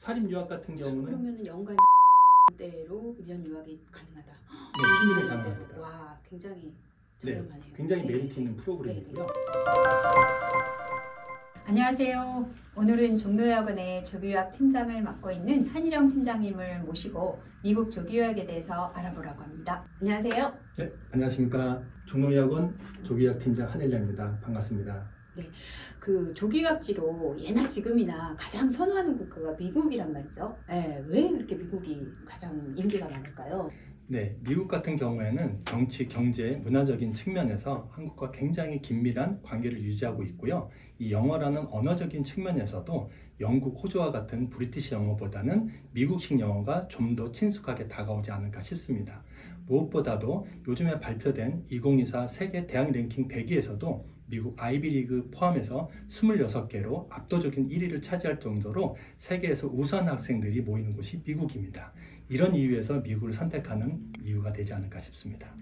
사립 유학 같은 경우는 그러면은 연간 대로 유연 유학이 가능하다. 네, 충분히 가능합니다. 와, 굉장히 네, 저렴하네요. 굉장히 네. 메리트 있는 프로그램이고요. 안녕하세요. 오늘은 종로여학원의 조교유학 팀장을 맡고 있는 한일영 팀장님을 모시고 미국 조교유학에 대해서 알아보려고 합니다. 안녕하세요. 네, 안녕하십니까. 종로여학원 조교유학 팀장 한일영입니다. 반갑습니다. 그 조교유학지로 예나 지금이나 가장 선호하는 국가가 미국이란 말이죠. 네, 왜 이렇게 미국이 가장 인기가 많을까요? 네, 미국 같은 경우에는 정치, 경제, 문화적인 측면에서 한국과 굉장히 긴밀한 관계를 유지하고 있고요. 이 영어라는 언어적인 측면에서도 영국, 호주와 같은 브리티시 영어보다는 미국식 영어가 좀 더 친숙하게 다가오지 않을까 싶습니다. 무엇보다도 요즘에 발표된 2024 세계 대학 랭킹 100위에서도 미국 아이비리그 포함해서 26개로 압도적인 1위를 차지할 정도로 세계에서 우수한 학생들이 모이는 곳이 미국입니다. 이런 이유에서 미국을 선택하는 이유가 되지 않을까 싶습니다.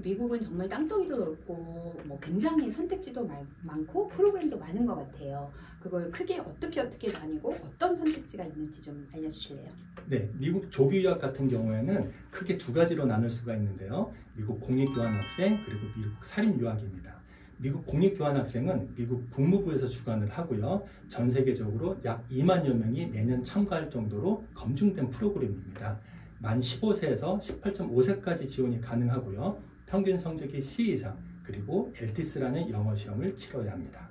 미국은 정말 땅덩이도 넓고 굉장히 선택지도 많고 프로그램도 많은 것 같아요. 그걸 크게 어떻게 나뉘고 어떤 선택지가 있는지 좀 알려주실래요? 네, 미국 조교유학 같은 경우에는 크게 두 가지로 나눌 수가 있는데요. 미국 공익교환학생 그리고 미국 사립유학입니다. 미국 공익교환학생은 미국 국무부에서 주관을 하고요. 전 세계적으로 약 2만여 명이 매년 참가할 정도로 검증된 프로그램입니다. 만 15세에서 18.5세까지 지원이 가능하고요. 평균 성적이 C 이상 그리고 LTS라는 영어 시험을 치러야 합니다.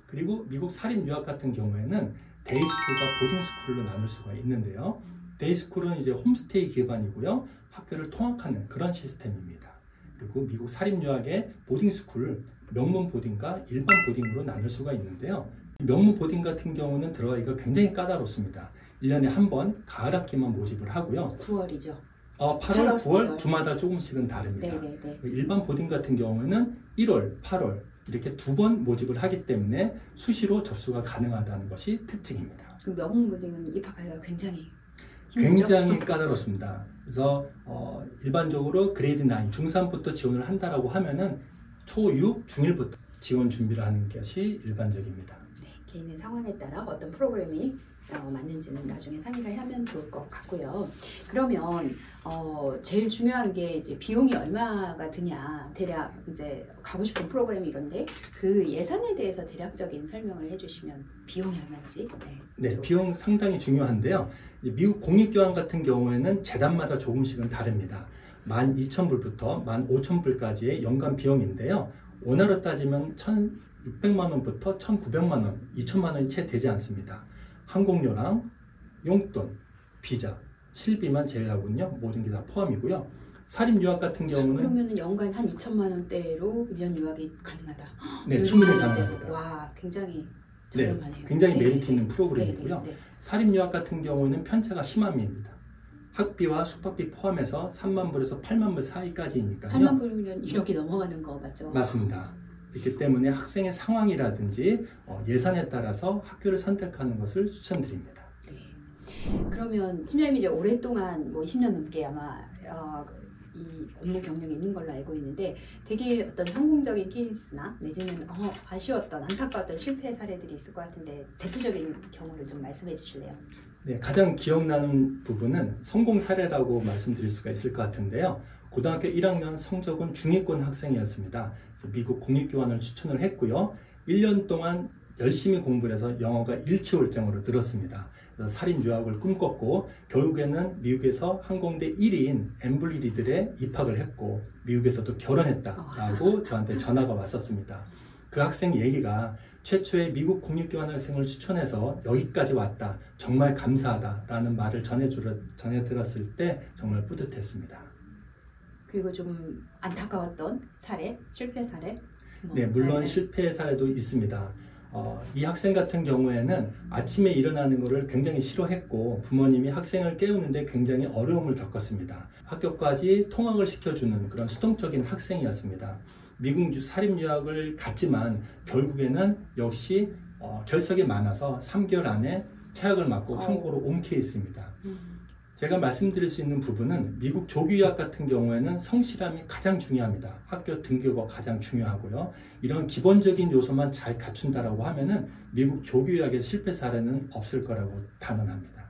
그리고 미국 사립유학 같은 경우에는 데이스쿨과 보딩스쿨로 나눌 수가 있는데요. 데이스쿨은 이제 홈스테이 기반이고요. 학교를 통학하는 그런 시스템입니다. 그리고 미국 사립유학의 보딩스쿨, 명문 보딩과 일반 보딩으로 나눌 수가 있는데요. 명문 보딩 같은 경우는 들어가기가 굉장히 까다롭습니다. 1년에 한 번 가을 학기만 모집을 하고요. 9월이죠. 8월, 9월 두마다 조금씩은 다릅니다. 네네네. 일반 보딩 같은 경우에는 1월, 8월 이렇게 두 번 모집을 하기 때문에 수시로 접수가 가능하다는 것이 특징입니다. 그 명문 보딩은 입학하기가 굉장히 굉장히 까다롭습니다. 그래서 일반적으로 그레이드 9, 중3부터 지원을 한다라고 하면은 초6, 중1부터 지원 준비를 하는 것이 일반적입니다. 네, 개인의 상황에 따라 어떤 프로그램이 맞는지는 나중에 상의를 하면 좋을 것 같고요. 그러면 제일 중요한 게 이제 비용이 얼마가 드냐, 대략 이제 가고 싶은 프로그램이 이런데 그 예산에 대해서 대략적인 설명을 해주시면 비용이 얼마인지. 네, 비용 상당히 중요한데요. 미국 공익교환 같은 경우에는 재단마다 조금씩은 다릅니다. 12,000불부터 15,000불까지의 연간 비용인데요. 원화로 따지면 1,600만 원부터 1,900만 원, 2,000만 원이 채 되지 않습니다. 항공료랑 용돈, 비자, 실비만 제외하고는요. 모든 게 다 포함이고요. 사립유학 같은 경우는 그러면 연간 한 2천만 원대로 유연 유학이 가능하다. 네, 충분히 가능합니다. 와, 굉장히 네, 저렴하네요. 굉장히 네, 메리트 있는 네, 프로그램이고요. 네, 네. 사립유학 같은 경우는 편차가 심합니다. 학비와 숙박비 포함해서 3만 불에서 8만 불 사이까지니까요. 8만 불이면 1억이 넘어가는 거 맞죠? 맞습니다. 그렇기 때문에 학생의 상황이라든지 예산에 따라서 학교를 선택하는 것을 추천드립니다. 네. 그러면 팀장님이 이제 오랫동안 20년 넘게 아마 이 업무 경력이 있는 걸로 알고 있는데 되게 어떤 성공적인 케이스나 내지는 아쉬웠던 안타까웠던 실패 사례들이 있을 것 같은데 대표적인 경우를 좀 말씀해 주실래요? 네, 가장 기억나는 부분은 성공 사례라고 말씀드릴 수가 있을 것 같은데요. 고등학교 1학년 성적은 중위권 학생이었습니다. 그래서 미국 공익교환을 추천을 했고요. 1년 동안 열심히 공부를 해서 영어가 일치월장으로 늘었습니다. 그래서 사립유학을 꿈꿨고 결국에는 미국에서 항공대 1위인 엠블리리들에 입학을 했고 미국에서도 결혼했다라고 저한테 전화가 왔었습니다. 그 학생 얘기가 최초의 미국 공익교환 학생을 추천해서 여기까지 왔다. 정말 감사하다라는 말을 전해 들었을 때 정말 뿌듯했습니다. 그리고 좀 안타까웠던 사례, 실패 사례? 네, 물론 실패 사례도 있습니다. 이 학생 같은 경우에는 아침에 일어나는 것을 굉장히 싫어했고 부모님이 학생을 깨우는데 굉장히 어려움을 겪었습니다. 학교까지 통학을 시켜주는 그런 수동적인 학생이었습니다. 미국 사립유학을 갔지만 결국에는 역시 결석이 많아서 3개월 안에 퇴학을 맞고 한국으로 온 케이스입니다. 제가 말씀드릴 수 있는 부분은 미국 조기유학 같은 경우에는 성실함이 가장 중요합니다. 학교 등교가 가장 중요하고요. 이런 기본적인 요소만 잘 갖춘다라고 하면은 미국 조기유학의 실패 사례는 없을 거라고 단언합니다.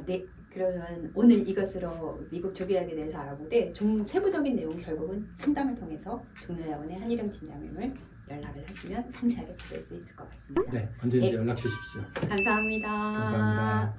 네. 그러면 오늘 이것으로 미국 조기유학에 대해서 알아보되 좀 세부적인 내용 결국은 상담을 통해서 종로여학원의 한일영 팀장님을 연락을 하시면 상세하게 들을 수 있을 것 같습니다. 네, 언제든지 네. 연락 주십시오. 감사합니다. 감사합니다.